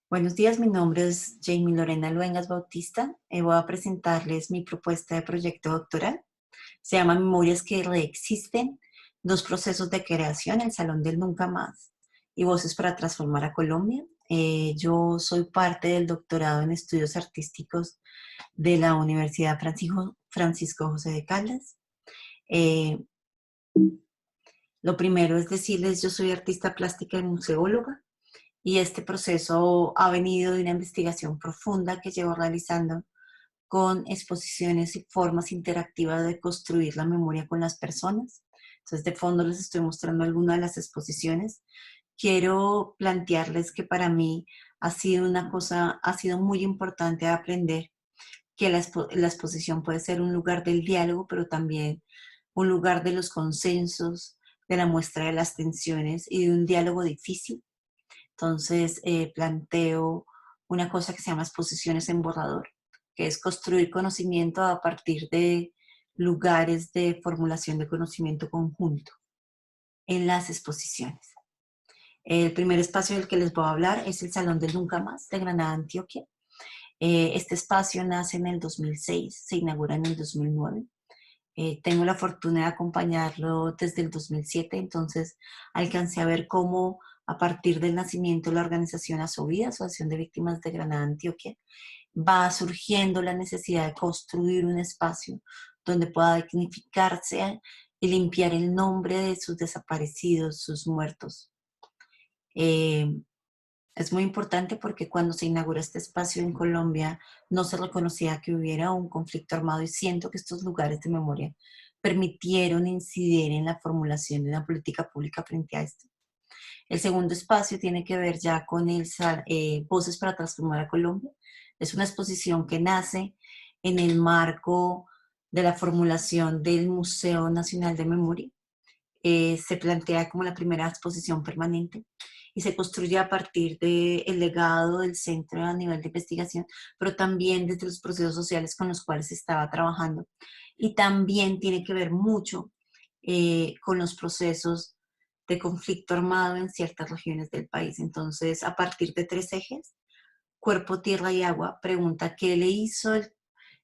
Buenos días, mi nombre es Jamie Lorena Luengas Bautista. Voy a presentarles mi propuesta de proyecto doctoral. Se llama Memorias que reexisten, dos procesos de creación, el Salón del Nunca Más y Voces para Transformar a Colombia. Yo soy parte del doctorado en estudios artísticos de la Universidad Francisco José de Caldas. Eh, lo primero es decirles, yo soy artista plástica y museóloga. Y este proceso ha venido de una investigación profunda que llevo realizando con exposiciones y formas interactivas de construir la memoria con las personas. Entonces, de fondo les estoy mostrando algunas de las exposiciones. Quiero plantearles que para mí ha sido muy importante aprender que la exposición puede ser un lugar del diálogo, pero también un lugar de los consensos, de la muestra de las tensiones y de un diálogo difícil. Entonces, planteo una cosa que se llama exposiciones en borrador, que es construir conocimiento a partir de lugares de formulación de conocimiento conjunto en las exposiciones. El primer espacio del que les voy a hablar es el Salón del Nunca Más de Granada, Antioquia. Este espacio nace en el 2006, se inaugura en el 2009. Tengo la fortuna de acompañarlo desde el 2007, entonces alcancé a ver cómo a partir del nacimiento de la organización ASOVID, Asociación de Víctimas de Granada, Antioquia, va surgiendo la necesidad de construir un espacio donde pueda dignificarse y limpiar el nombre de sus desaparecidos, sus muertos. Eh, es muy importante porque cuando se inauguró este espacio en Colombia no se reconocía que hubiera un conflicto armado y siento que estos lugares de memoria permitieron incidir en la formulación de una política pública frente a esto. El segundo espacio tiene que ver ya con Voces para Transformar a Colombia. Es una exposición que nace en el marco de la formulación del Museo Nacional de Memoria. Se plantea como la primera exposición permanente y se construye a partir del legado del centro a nivel de investigación, pero también desde los procesos sociales con los cuales se estaba trabajando. Y también tiene que ver mucho con los procesos de conflicto armado en ciertas regiones del país. Entonces, a partir de tres ejes, cuerpo, tierra y agua, pregunta qué le hizo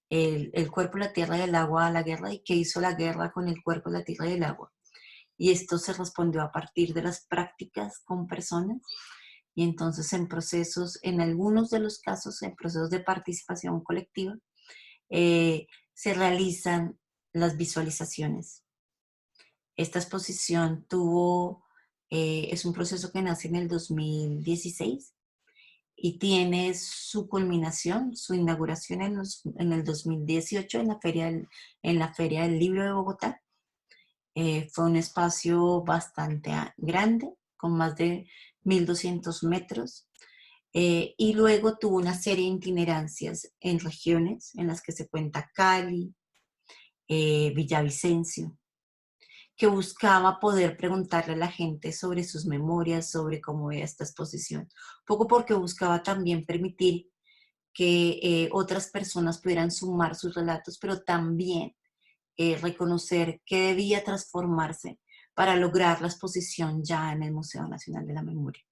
el cuerpo, la tierra y el agua a la guerra y qué hizo la guerra con el cuerpo, la tierra y el agua. Y esto se respondió a partir de las prácticas con personas y entonces en procesos, en algunos de los casos, en procesos de participación colectiva, se realizan las visualizaciones. Esta exposición es un proceso que nace en el 2016 y tiene su culminación, su inauguración en el 2018 en la Feria del Libro de Bogotá. Fue un espacio bastante grande, con más de 1.200 metros, y luego tuvo una serie de itinerancias en regiones en las que se cuenta Cali, Villavicencio, que buscaba poder preguntarle a la gente sobre sus memorias, sobre cómo veía esta exposición, un poco porque buscaba también permitir que otras personas pudieran sumar sus relatos, pero también reconocer que debía transformarse para lograr la exposición ya en el Museo Nacional de la Memoria.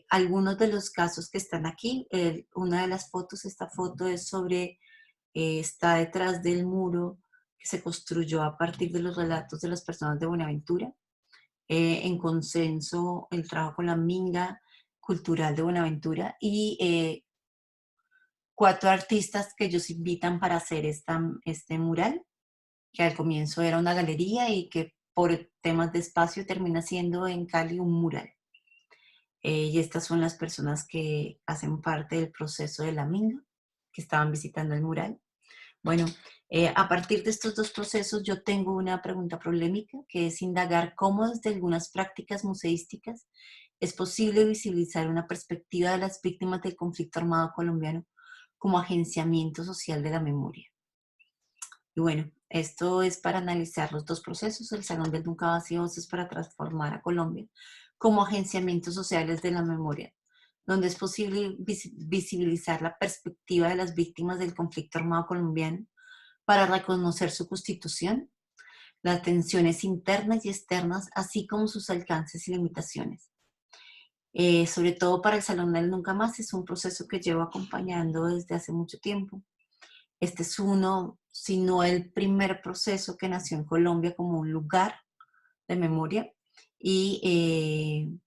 Algunos de los casos que están aquí, una de las fotos, esta foto es está detrás del muro que se construyó a partir de los relatos de las personas de Buenaventura, en consenso el trabajo con la Minga Cultural de Buenaventura y 4 artistas que ellos invitan para hacer este mural, que al comienzo era una galería y que por temas de espacio termina siendo en Cali un mural. Y estas son las personas que hacen parte del proceso de la Minga, que estaban visitando el mural. Bueno, a partir de estos dos procesos yo tengo una pregunta polémica, que es indagar cómo desde algunas prácticas museísticas es posible visibilizar una perspectiva de las víctimas del conflicto armado colombiano como agenciamiento social de la memoria. Y bueno, esto es para analizar los dos procesos, el Salón del Nunca Más y Voces para Transformar a Colombia, como agenciamientos sociales de la memoria, donde es posible visibilizar la perspectiva de las víctimas del conflicto armado colombiano para reconocer su constitución, las tensiones internas y externas, así como sus alcances y limitaciones. Sobre todo para el Salón del Nunca Más, es un proceso que llevo acompañando desde hace mucho tiempo. Este es uno, si no el primer proceso que nació en Colombia como un lugar de memoria y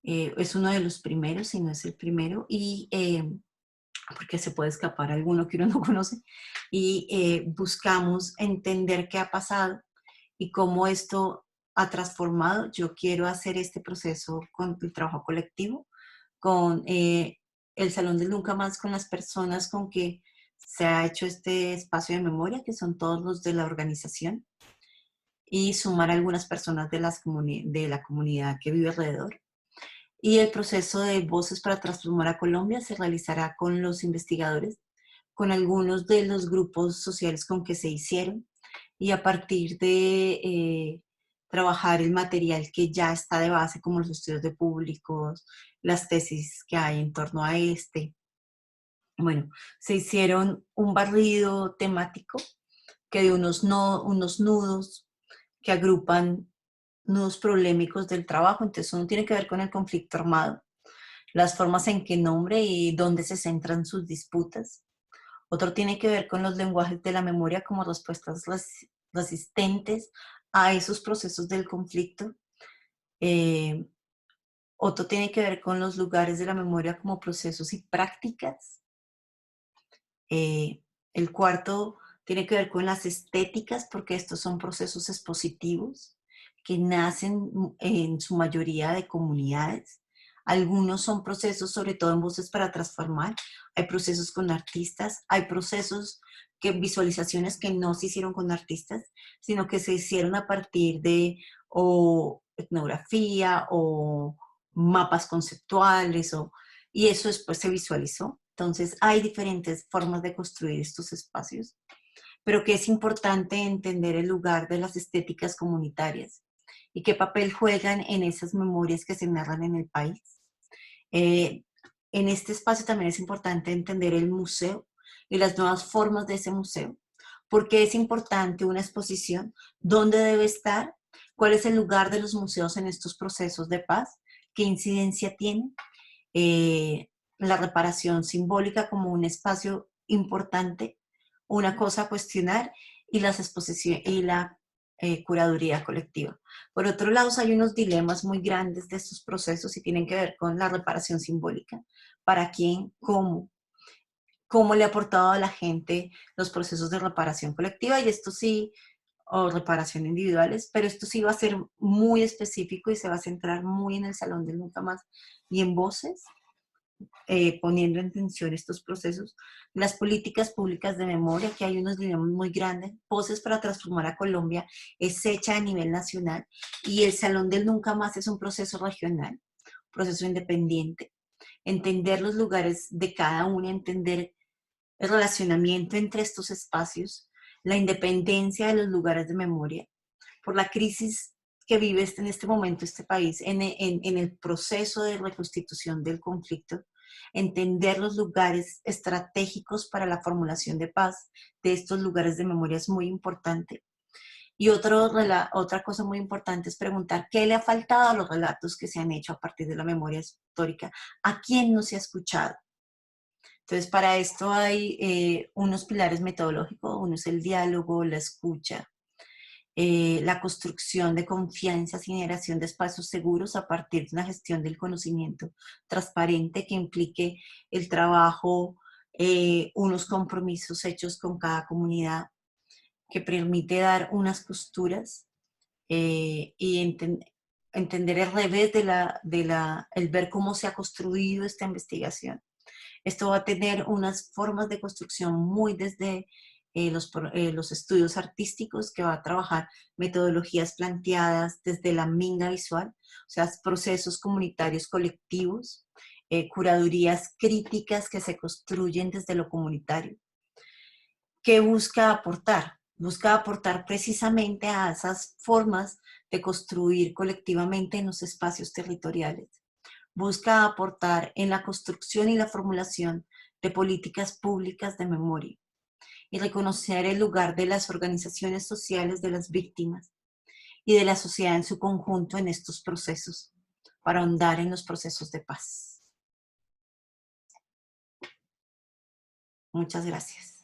es uno de los primeros, si no es el primero, y porque se puede escapar alguno que uno no conoce, y buscamos entender qué ha pasado y cómo esto ha transformado. Yo quiero hacer este proceso con el trabajo colectivo, con el Salón del Nunca Más, con las personas con que se ha hecho este espacio de memoria, que son todos los de la organización, y sumar a algunas personas de la comunidad que vive alrededor. Y el proceso de Voces para Transformar a Colombia se realizará con los investigadores, con algunos de los grupos sociales con que se hicieron, y a partir de trabajar el material que ya está de base, como los estudios de públicos, las tesis que hay en torno a este. Bueno, se hicieron un barrido temático que de unos nudos que agrupan nudos problemáticos del trabajo. Entonces uno tiene que ver con el conflicto armado, las formas en que nombre y dónde se centran sus disputas. Otro tiene que ver con los lenguajes de la memoria como respuestas resistentes a esos procesos del conflicto. Eh, Otro tiene que ver con los lugares de la memoria como procesos y prácticas. El cuarto tiene que ver con las estéticas, porque estos son procesos expositivos que nacen en su mayoría de comunidades. Algunos son procesos, sobre todo en Voces para Transformar. Hay procesos con artistas, hay procesos visualizaciones que no se hicieron con artistas, sino que se hicieron a partir de o etnografía o mapas conceptuales, y eso después se visualizó. Entonces hay diferentes formas de construir estos espacios, pero que es importante entender el lugar de las estéticas comunitarias y qué papel juegan en esas memorias que se narran en el país. Eh, en este espacio también es importante entender el museo y las nuevas formas de ese museo, porque es importante una exposición, dónde debe estar, cuál es el lugar de los museos en estos procesos de paz, qué incidencia tienen, eh, la reparación simbólica como un espacio importante, una cosa a cuestionar, y las exposiciones y la curaduría colectiva. Por otro lado, hay unos dilemas muy grandes de estos procesos y tienen que ver con la reparación simbólica. ¿Para quién? ¿Cómo? ¿Cómo le ha aportado a la gente los procesos de reparación colectiva? Y esto sí, o reparación individuales, pero esto sí va a ser muy específico y se va a centrar muy en el Salón del Nunca Más y en Voces, poniendo en tensión estos procesos. Las políticas públicas de memoria, que hay unos dilemas muy grandes. Voces para Transformar a Colombia es hecha a nivel nacional y el Salón del Nunca Más es un proceso regional, proceso independiente. Entender los lugares de cada uno, entender el relacionamiento entre estos espacios, la independencia de los lugares de memoria, por la crisis que vive en este momento este país en el proceso de reconstitución del conflicto, entender los lugares estratégicos para la formulación de paz de estos lugares de memoria es muy importante. Y otra cosa muy importante es preguntar qué le ha faltado a los relatos que se han hecho a partir de la memoria histórica, a quién no se ha escuchado. Entonces, para esto hay unos pilares metodológicos. Uno es el diálogo, la escucha, la construcción de confianzas y generación de espacios seguros a partir de una gestión del conocimiento transparente que implique el trabajo, unos compromisos hechos con cada comunidad, que permite dar unas posturas y entender el revés el ver cómo se ha construido esta investigación. Esto va a tener unas formas de construcción muy desde los estudios artísticos, que va a trabajar metodologías planteadas desde la minga visual, o sea, procesos comunitarios colectivos, curadurías críticas que se construyen desde lo comunitario. ¿Qué busca aportar? Busca aportar precisamente a esas formas de construir colectivamente en los espacios territoriales. Busca aportar en la construcción y la formulación de políticas públicas de memoria y reconocer el lugar de las organizaciones sociales de las víctimas y de la sociedad en su conjunto en estos procesos para ahondar en los procesos de paz. Muchas gracias.